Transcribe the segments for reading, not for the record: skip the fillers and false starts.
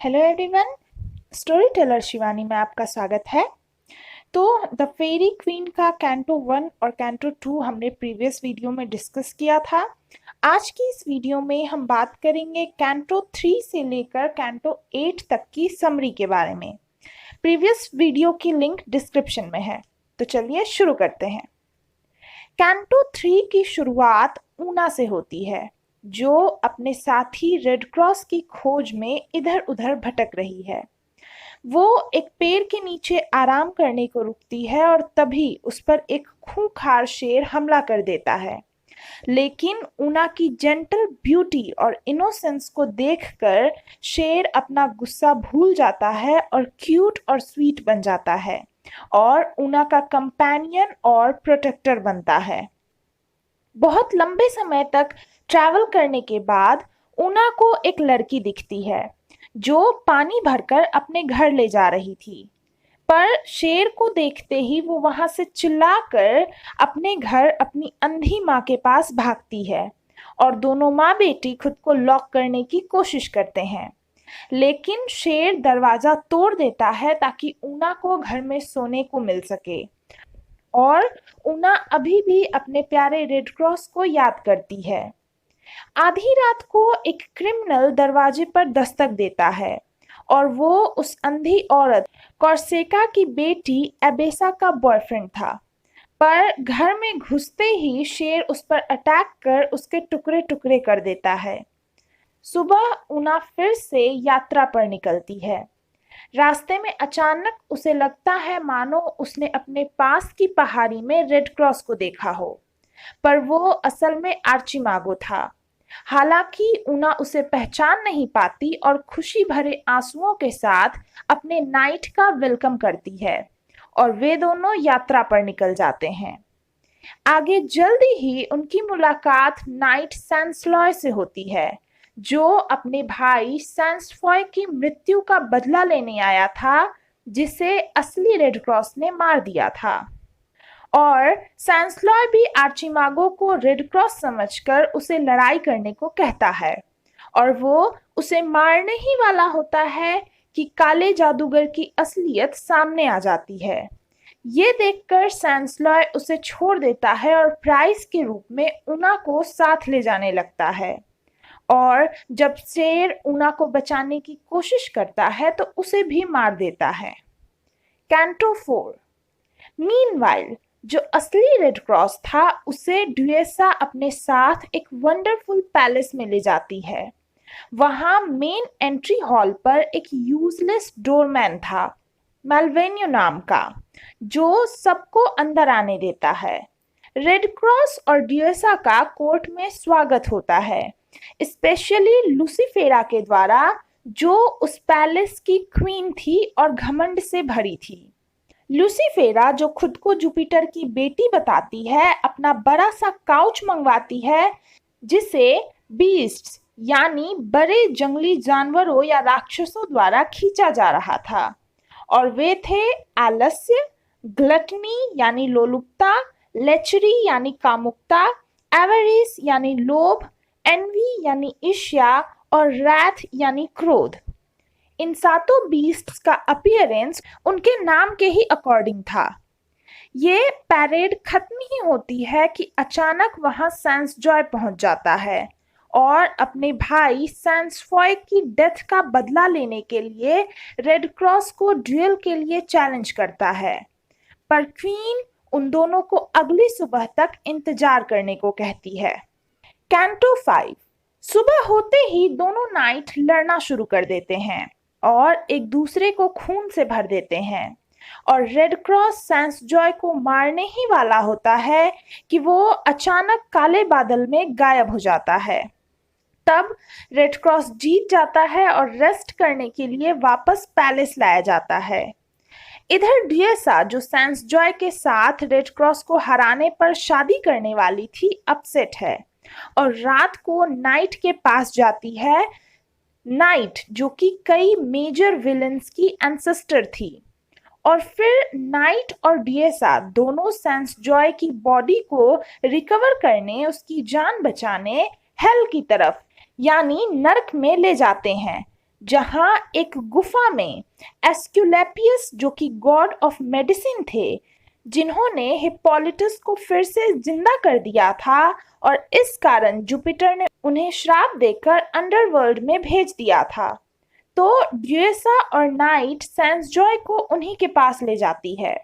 Hello everyone, story teller Shivani में आपका स्वागत है। तो द फेरी क्वीन का कैंटो 1 और कैंटो 2 हमने प्रीवियस वीडियो में डिस्कस किया था। आज की इस वीडियो में हम बात करेंगे कैंटो 3 से लेकर कैंटो 8 तक की समरी के बारे में। प्रीवियस वीडियो की लिंक डिस्क्रिप्शन में है, तो चलिए शुरू करते हैं। कैंटो 3 की शुरुआत ऊना से होती है, जो अपने साथी रेड क्रॉस की खोज में इधर उधर भटक रही है। वो एक पेड़ के नीचे आराम करने को रुकती है और तभी उस पर एक खूंखार शेर हमला कर देता है। लेकिन ऊना की जेंटल ब्यूटी और इनोसेंस को देखकर शेर अपना गुस्सा भूल जाता है और क्यूट और स्वीट बन जाता है और ऊना का कंपेनियन और प्रोटेक्टर बनता है। बहुत लंबे समय तक ट्रैवल करने के बाद ऊना को एक लड़की दिखती है जो पानी भरकर अपने घर ले जा रही थी। पर शेर को देखते ही वो वहां से चिल्लाकर अपने घर अपनी अंधी माँ के पास भागती है और दोनों माँ बेटी खुद को लॉक करने की कोशिश करते हैं। लेकिन शेर दरवाजा तोड़ देता है ताकि ऊना को घर में सोने को मिल सके। और ऊना अभी भी अपने प्यारे रेड क्रॉस को याद करती है। आधी रात को एक क्रिमिनल दरवाजे पर दस्तक देता है और वो उस अंधी औरत कॉर्सेका की बेटी एबेसा का बॉयफ्रेंड था। पर घर में घुसते ही शेर उस पर अटैक कर उसके टुकड़े टुकड़े कर देता है। सुबह ऊना फिर से यात्रा पर निकलती है। रास्ते में अचानक उसे लगता है मानो उसने अपने पास की पहाड़ी में रेड क्रॉस को देखा हो, पर वो असल में आर्चिमागो था। हालांकि ऊना उसे पहचान नहीं पाती और खुशी भरे आंसुओं के साथ अपने नाइट का वेलकम करती है और वे दोनों यात्रा पर निकल जाते हैं। आगे जल्दी ही उनकी मुलाकात नाइट सैंसलॉय से होती है, जो अपने भाई सैंसफॉय की मृत्यु का बदला लेने आया था, जिसे असली रेड क्रॉस ने मार दिया था। और सैंसलॉय भी आर्चिमागो को रेड क्रॉस समझकर उसे लड़ाई करने को कहता है और वो उसे मारने ही वाला होता है कि काले जादूगर की असलियत सामने आ जाती है। ये देखकर सैंसलॉय उसे छोड़ देता है और प्राइज के रूप में ऊना को साथ ले जाने लगता है। और जब शेर ऊना को बचाने की कोशिश करता है तो उसे भी मार देता है। कैंटो 4। मीनवाइल जो असली रेड क्रॉस था उसे ड्यूएसा अपने साथ एक वंडरफुल पैलेस में ले जाती है। वहां मेन एंट्री हॉल पर एक यूजलेस डोरमैन था, मेल्वेनियो नाम का, जो सबको अंदर आने देता है। रेड क्रॉस और ड्यूएसा का कोर्ट में स्वागत होता है, स्पेशली लूसीफेरा के द्वारा, जो उस पैलेस की क्वीन थी और घमंड से भरी थी। लूसीफेरा, जो खुद को जुपिटर की बेटी बताती है, अपना बड़ा सा काउच मंगवाती है जिसे बीस्ट्स यानी बड़े जंगली जानवरों या राक्षसों द्वारा खींचा जा रहा था। और वे थे आलस्य, ग्लटनी यानी लोलुपता, लेचरी यानी कामुकता, एवरिस यानी लोभ, एनवी यानी ईर्ष्या और रैथ यानी क्रोध। इन सातों बीस्ट्स का अपीयरेंस उनके नाम के ही अकॉर्डिंग था। ये पैरेड खत्म ही होती है कि अचानक वहां सैंसजॉय पहुंच जाता है और अपने भाई सैंसफॉय की डेथ का बदला लेने के लिए रेड क्रॉस को ड्यूएल के लिए चैलेंज करता है। पर क्वीन उन दोनों को अगली सुबह तक इंतजार करने को कहती है। कैंटो 5। सुबह होते ही दोनों नाइट लड़ना शुरू कर देते हैं और एक दूसरे को खून से भर देते हैं और रेड क्रॉस सैंसजॉय को मारने ही वाला होता है कि वो अचानक काले बादल में गायब हो जाता है। तब रेड क्रॉस जीत जाता है और रेस्ट करने के लिए वापस पैलेस लाया जाता है। इधर ड्यूएसा, जो सैंसजॉय के साथ रेड क्रॉस को हराने पर शादी करने वाली थी, अपसेट है और रात को नाइट के पास जाती है। नाइट, जो कि कई मेजर विलन्स की एंसेस्टर थी। और फिर नाइट और ड्यूएसा दोनों सैंसजॉय की बॉडी को रिकवर करने, उसकी जान बचाने हेल की तरफ यानी नर्क में ले जाते हैं, जहां एक गुफा में एस्क्यूलेपियस, जो कि गॉड ऑफ मेडिसिन थे, जिन्होंने हिप्पोलिटस को फिर से जिंदा कर दिया था, और इस कारण जुपिटर ने उन्हें श्राप देकर अंडरवर्ल्ड में भेज दिया था। तो ड्यूएसा और नाइट सैंसजॉय को उन्हीं के पास ले जाती है।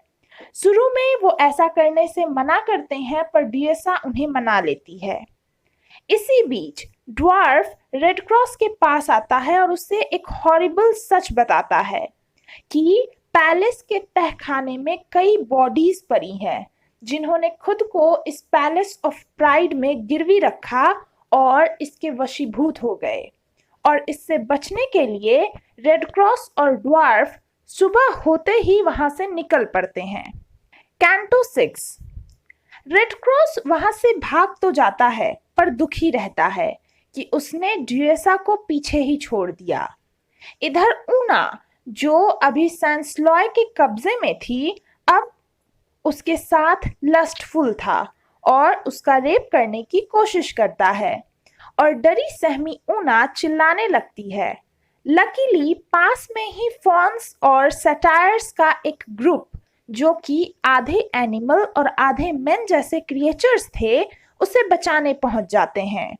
शुरू में वो ऐसा करने से मना करते हैं, पर ड्यूएसा उन्हें मना लेती है। इसी बीच ड्वार्फ रेड क्रॉस के पास आता है और उससे एक हॉरिबल सच बताता है कि पैलेस के तहखाने में कई बॉडीज पड़ी हैं, जिन्होंने खुद को इस पैलेस ऑफ प्राइड में गिरवी रखा और इसके वशीभूत हो गए। और इससे बचने के लिए रेड क्रॉस और ड्वार्फ सुबह होते ही वहां से निकल पड़ते हैं। कैंटो 6। रेड क्रॉस वहां से भाग तो जाता है, पर दुखी रहता है कि उसने ड्यूएसा को पीछे ही छोड़ दिया। इधर ऊना, जो अभी सैंसलॉय के कब्जे में थी, अब उसके साथ लस्टफुल था और उसका रेप करने की कोशिश करता है, और डरी सहमी ऊना चिल्लाने लगती है। लकीली पास में ही फॉन्स और सटायर्स का एक ग्रुप, जो कि आधे एनिमल और आधे मैन जैसे क्रिएचर्स थे, उसे बचाने पहुंच जाते हैं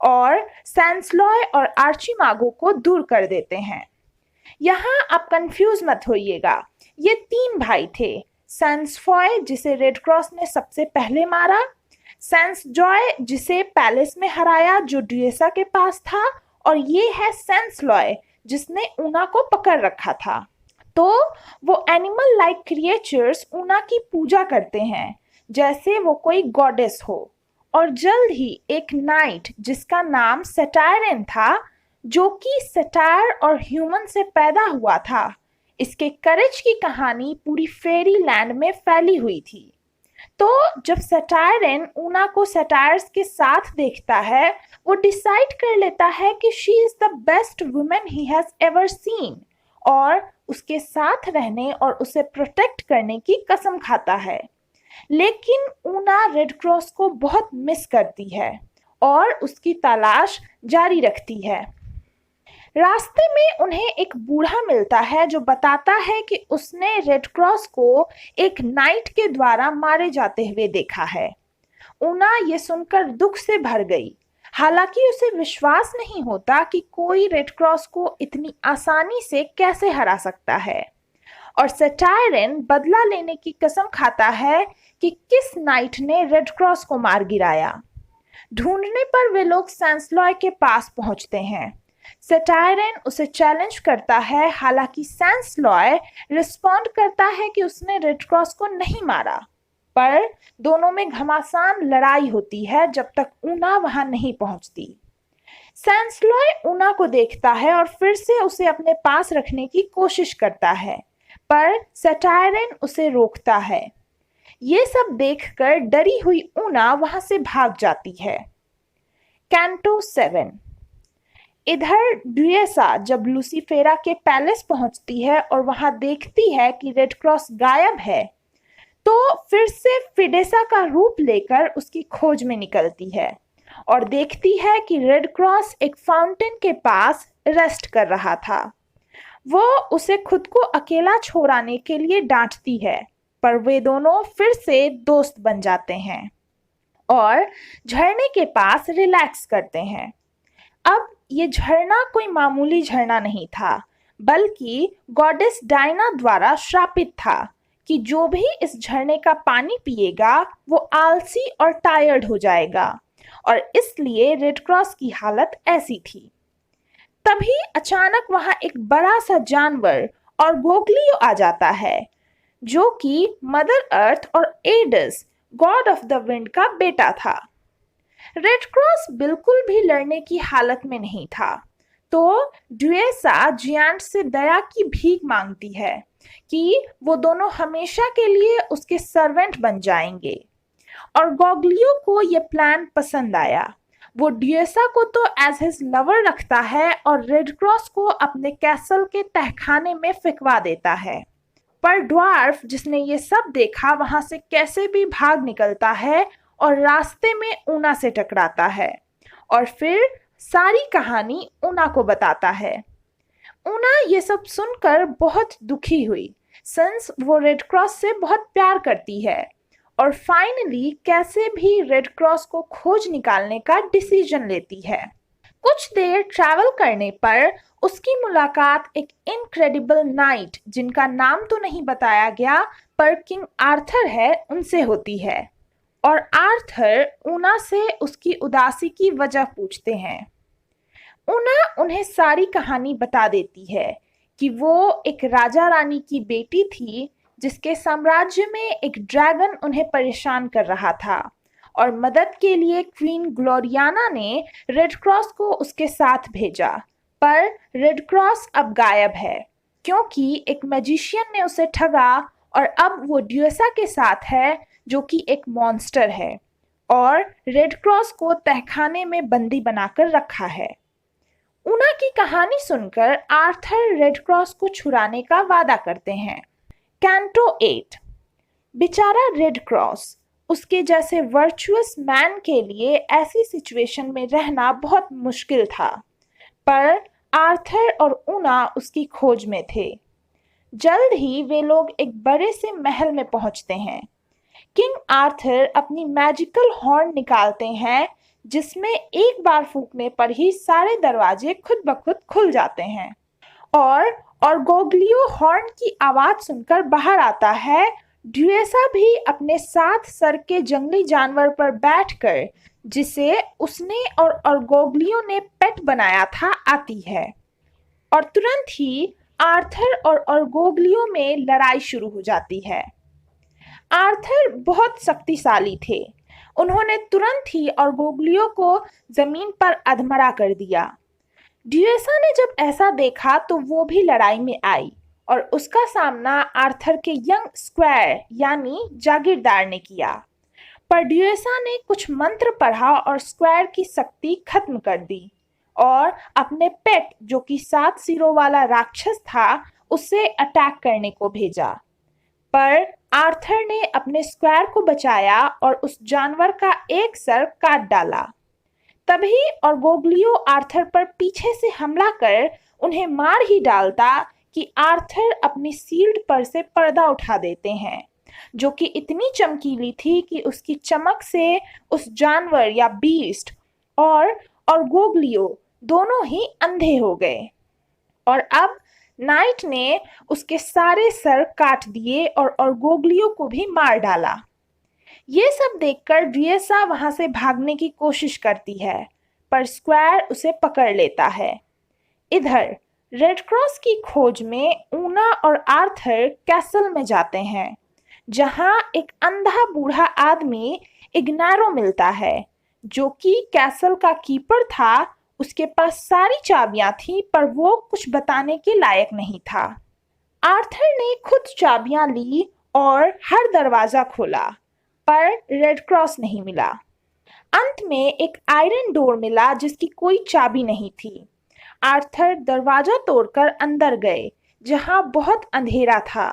और सैंसलॉय और आर्चिमागो को दूर कर देते हैं। यहाँ आप कंफ्यूज मत होइएगा, ये 3 भाई थे। सैंसफॉय, जिसे रेड क्रॉस ने सबसे पहले मारा, सैंसजॉय, जिसे पैलेस में हराया जो ड्यूएसा के पास था, और ये है सैंसलॉय, जिसने ऊना को पकड़ रखा था। तो वो एनिमल लाइक क्रिएचर्स ऊना की पूजा करते हैं जैसे वो कोई गॉडेस हो, और जल्द ही एक नाइट, जिसका नाम सटायरन था, जो कि सटायर और ह्यूमन से पैदा हुआ था, इसके करेज की कहानी पूरी फेरी लैंड में फैली हुई थी। तो जब सटायरन ऊना को सटायर्स के साथ देखता है, वो डिसाइड कर लेता है कि she is the best women he has ever seen, और उसके साथ रहने और उसे प्रोटेक्ट करने की कसम खाता है। लेकिन ऊना रेड क्रॉस को बहुत मिस करती है और उसकी तलाश जारी रखती है। रास्ते में उन्हें एक बूढ़ा मिलता है जो बताता है कि उसने रेड क्रॉस को एक नाइट के द्वारा मारे जाते हुए देखा है। ऊना ये सुनकर दुख से भर गई। हालांकि उसे विश्वास नहीं होता कि कोई रेड क्रॉस को इतनी आसानी से कैसे हरा सकता है, और सटायरन बदला लेने की कसम खाता है कि किस नाइट ने रेड क्रॉस को मार गिराया। ढूंढने पर वे लोग सैंसलॉय के पास पहुंचते हैं। सटायरन उसे चैलेंज करता है, हालांकि सैंसलॉय रिस्पॉन्ड करता है कि उसने रेड क्रॉस को नहीं मारा, पर दोनों में घमासान लड़ाई होती है जब तक ऊना वहां नहीं पहुंचती। सैंसलॉय ऊना को देखता है और फिर से उसे अपने पास रखने की कोशिश करता है, पर सटायरन उसे रोकता है। ये सब देखकर डरी हुई ऊना वहां से भाग जाती है। कैंटो 7। इधर ड्यूएसा जब लूसीफेरा के पैलेस पहुंचती है और वहां देखती है कि रेड क्रॉस गायब है, तो फिर से फिडेसा का रूप लेकर उसकी खोज में निकलती है और देखती है कि रेड क्रॉस एक फाउंटेन के पास रेस्ट कर रहा था। वो उसे खुद को अकेला छोड़ाने के लिए डांटती है, पर वे दोनों फिर से दोस्त बन जाते हैं और झरने के पास रिलैक्स करते हैं। अब ये झरना कोई मामूली झरना नहीं था, बल्कि गॉडेस डायना द्वारा श्रापित था कि जो भी इस झरने का पानी पिएगा वो आलसी और टायर्ड हो जाएगा, और इसलिए रेड क्रॉस की हालत ऐसी थी। तभी अचानक वहां एक बड़ा सा जानवर और गोगलियो आ जाता है, जो कि मदर अर्थ और AIDS, God of the wind का बेटा था। रेड क्रॉस बिल्कुल भी लड़ने की हालत में नहीं था, तो ड्यूएसा जियांट से दया की भीख मांगती है कि वो दोनों हमेशा के लिए उसके सर्वेंट बन जाएंगे, और गोगलियो को ये प्लान पसंद आया। वो ड्यूएसा को तो एज हिज लवर रखता है और रेड क्रॉस को अपने कैसल के तहखाने में फेंकवा देता है। पर ड्वार्फ, जिसने ये सब देखा, वहां से कैसे भी भाग निकलता है और रास्ते में ऊना से टकराता है, और फिर सारी कहानी ऊना को बताता है। ऊना ये सब सुनकर बहुत दुखी हुई, सिंस वो रेड क्रॉस से बहुत प्यार करती है, और फाइनली कैसे भी रेड क्रॉस को खोज निकालने का डिसीजन लेती है। कुछ देर ट्रैवल करने पर उसकी मुलाकात एक इनक्रेडिबल नाइट, जिनका नाम तो नहीं बताया गया पर किंग आर्थर है, उनसे होती है। और आर्थर ऊना से उसकी उदासी की वजह पूछते हैं। ऊना उन्हें सारी कहानी बता देती है कि वो एक राजा रानी की बेटी थी जिसके साम्राज्य में एक ड्रैगन उन्हें परेशान कर रहा था, और मदद के लिए क्वीन ग्लोरियाना ने रेड क्रॉस को उसके साथ भेजा। पर रेड क्रॉस अब गायब है क्योंकि एक मैजिशियन ने उसे ठगा, और अब वो ड्यूएसा के साथ है जो कि एक मॉन्स्टर है, और रेड क्रॉस को तहखाने में बंदी बनाकर रखा है। ऊना की कहानी सुनकर आर्थर रेड क्रॉस को छुड़ाने का वादा करते हैं। कैंटो 8। बेचारा रेड क्रॉस, उसके जैसे वर्चुअस मैन के लिए ऐसी सिचुएशन में रहना बहुत मुश्किल था, पर आर्थर और ऊना उसकी खोज में थे। जल्द ही वे लोग एक बड़े से महल में पहुंचते हैं। किंग आर्थर अपनी मैजिकल हॉर्न निकालते हैं जिसमें एक बार फूंकने पर ही सारे दरवाजे खुद ब खुद खुल जाते हैं, और गोगलियो हॉर्न की आवाज सुनकर बाहर आता है। ड्यूएसा भी अपने साथ सर के जंगली जानवर पर बैठकर, जिसे उसने और गोगलियो ने पेट बनाया था, आती है, और तुरंत ही आर्थर और गोगलियो में लड़ाई शुरू हो जाती है। आर्थर बहुत शक्तिशाली थे, उन्होंने तुरंत ही गोगलियो को जमीन पर अधमरा कर दिया। ड्यूएसा ने जब ऐसा देखा तो वो भी लड़ाई में आई, और उसका सामना आर्थर के यंग स्क्वायर यानी जागीरदार ने किया। पर ड्यूएसा ने कुछ मंत्र पढ़ा और स्क्वायर की शक्ति खत्म कर दी, और अपने पेट जो कि 7 सिरों वाला राक्षस था उसे अटैक करने को भेजा। पर आर्थर ने अपने स्क्वायर को बचाया और उस जानवर का एक सर काट डाला। तभी गोगलियो आर्थर पर पीछे से हमला कर उन्हें मार ही डालता कि आर्थर अपनी शील्ड पर से पर्दा उठा देते हैं, जो कि इतनी चमकीली थी कि उसकी चमक से उस जानवर या बीस्ट और गोगलियो दोनों ही अंधे हो गए, और अब नाइट ने उसके सारे सर काट दिए और गोगलियो को भी मार डाला। ये सब देखकर ड्यूएसा वहां से भागने की कोशिश करती है, पर स्क्वायर उसे पकड़ लेता है। इधर रेड क्रॉस की खोज में ऊना और आर्थर कैसल में जाते हैं, जहां एक अंधा बूढ़ा आदमी इग्नारो मिलता है, जो कि कैसल का कीपर था। उसके पास सारी चाबियां थी पर वो कुछ बताने के लायक नहीं था। आर्थर ने खुद चाबियां ली और हर दरवाजा खोला, पर रेड क्रॉस नहीं मिला। अंत में एक आयरन डोर मिला जिसकी कोई चाबी नहीं थी। आर्थर दरवाजा तोड़कर अंदर गए, जहां बहुत अंधेरा था।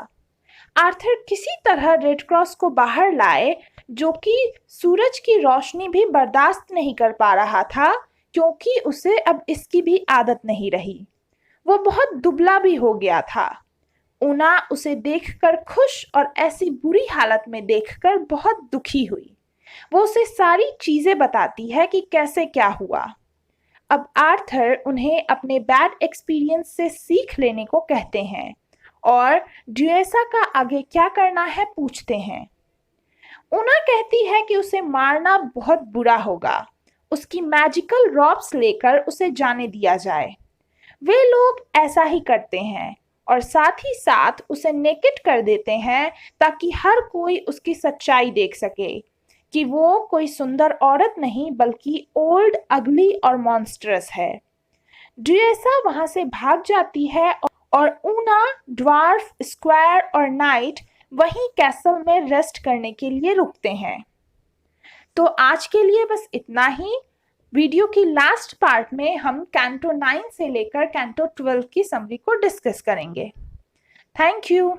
आर्थर किसी तरह रेड क्रॉस को बाहर लाए, जो कि सूरज की रोशनी भी बर्दाश्त नहीं कर पा रहा था, क्योंकि उसे अब इसकी भी आदत नहीं रही। वो बहुत दुबला भी हो गया था। ऊना उसे देखकर खुश और ऐसी बुरी हालत में देखकर बहुत दुखी हुई। वो उसे सारी चीजें बताती है कि कैसे क्या हुआ। अब आर्थर उन्हें अपने बैड एक्सपीरियंस से सीख लेने को कहते हैं, और ड्यूएसा का आगे क्या करना है पूछते हैं। ऊना कहती है कि उसे मारना बहुत बुरा होगा, उसकी मैजिकल रॉब्स लेकर उसे जाने दिया जाए। वे लोग ऐसा ही करते हैं, और साथ ही साथ उसे नेकेड कर देते हैं ताकि हर कोई उसकी सच्चाई देख सके कि वो कोई सुंदर औरत नहीं बल्कि ओल्ड, अगली और मॉन्स्टरस है। ड्यूएसा वहां से भाग जाती है, और ऊना, ड्वार्फ, स्क्वायर और नाइट वहीं कैसल में रेस्ट करने के लिए रुकते हैं। तो आज के लिए बस इतना ही। वीडियो की लास्ट पार्ट में हम कैंटो 9 से लेकर कैंटो 12 की समरी को डिस्कस करेंगे। Thank you.